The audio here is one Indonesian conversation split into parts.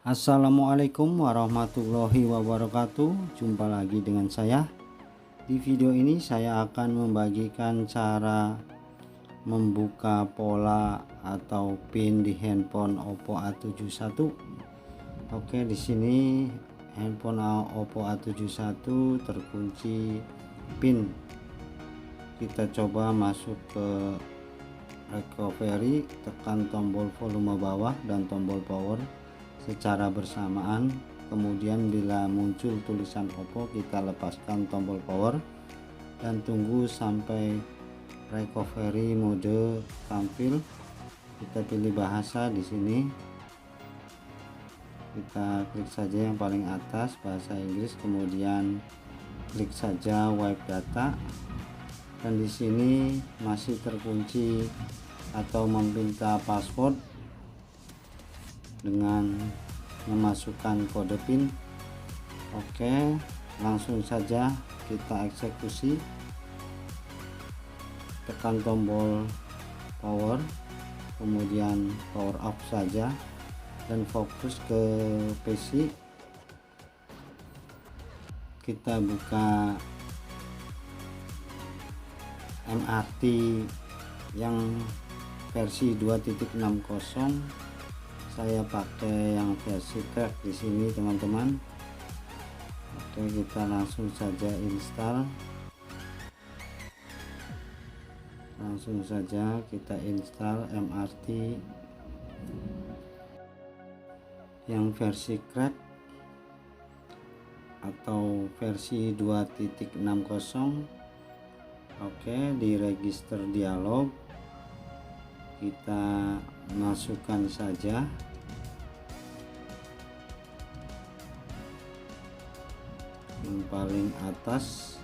Assalamualaikum warahmatullahi wabarakatuh. Jumpa lagi dengan saya. Di video ini saya akan membagikan cara membuka pola atau pin di handphone Oppo A71. Oke, di sini handphone Oppo A71 terkunci pin. Kita coba masuk ke recovery, tekan tombol volume bawah dan tombol power secara bersamaan. Kemudian bila muncul tulisan Oppo, kita lepaskan tombol power dan tunggu sampai recovery mode tampil. Kita pilih bahasa di sini, kita klik saja yang paling atas bahasa Inggris, kemudian klik saja wipe data, dan di sini masih terkunci atau meminta password dengan memasukkan kode PIN. Oke, langsung saja kita eksekusi. Tekan tombol power, kemudian power off saja dan fokus ke PC. Kita buka MRT yang versi 2.60. Saya pakai yang versi crack di sini, teman-teman. Oke, kita langsung saja install. Langsung saja kita install MRT yang versi crack atau versi 2.60. Oke, di register dialog kita masukkan saja yang paling atas.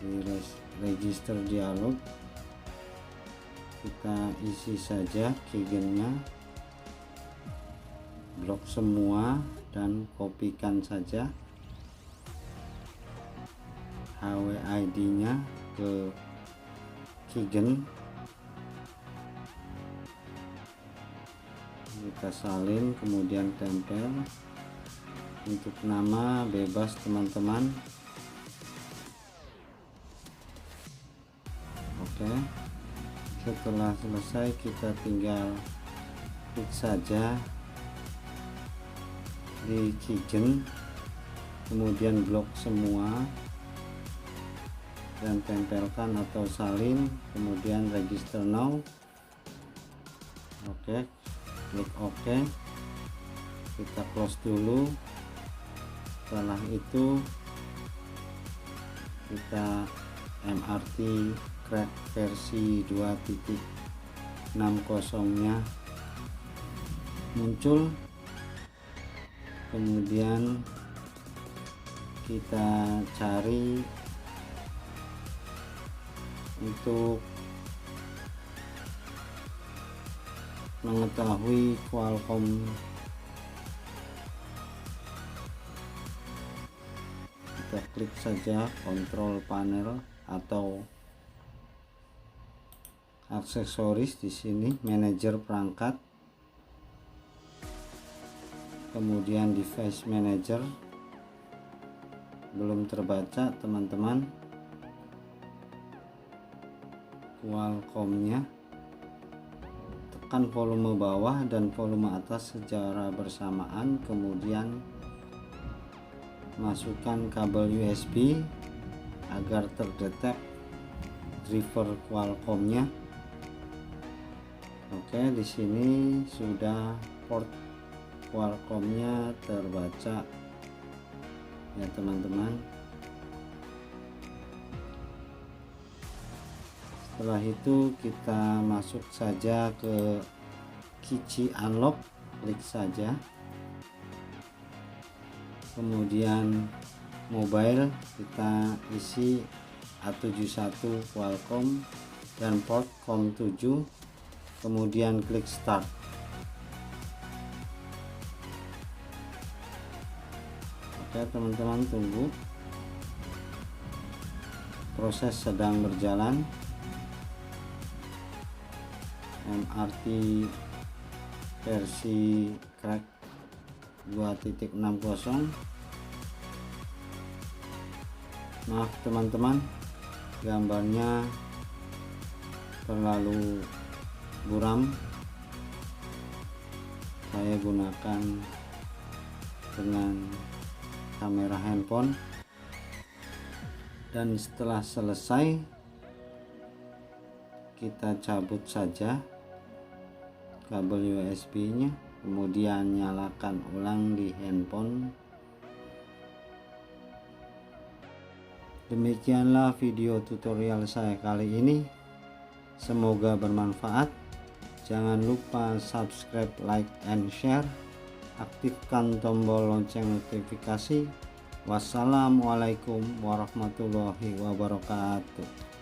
Di register dialog kita isi saja keygennya, blok semua dan kopikan saja HWID nya ke keygen. Kita salin kemudian tempel. Untuk nama bebas, teman-teman. Oke, setelah selesai kita tinggal klik saja di keygen, kemudian blok semua dan tempelkan atau salin, kemudian register now. Oke, klik OK, kita close dulu. Setelah itu kita MRT crack versi 2.60 nya muncul. Kemudian kita cari untuk mengetahui Qualcomm. Kita klik saja kontrol panel atau aksesoris di sini, manajer perangkat, kemudian device manager. Belum terbaca, teman-teman, Qualcomm-nya. Tekan volume bawah dan volume atas secara bersamaan, kemudian masukkan kabel USB agar terdetek driver Qualcomm-nya. Oke, di sini sudah port Qualcomm-nya terbaca ya, teman-teman. Setelah itu kita masuk saja ke Kici Unlock, klik saja. Kemudian mobile kita isi A71 Qualcomm dan port COM7, kemudian klik start. Oke, teman-teman, tunggu, proses sedang berjalan. MRT versi crack 2.60. Maaf teman-teman, gambarnya terlalu buram, saya gunakan dengan kamera handphone. Dan setelah selesai, kita cabut saja kabel USB nya, kemudian nyalakan ulang di handphone. Demikianlah video tutorial saya kali ini, semoga bermanfaat. Jangan lupa subscribe, like, and share. Aktifkan tombol lonceng notifikasi. Wassalamualaikum warahmatullahi wabarakatuh.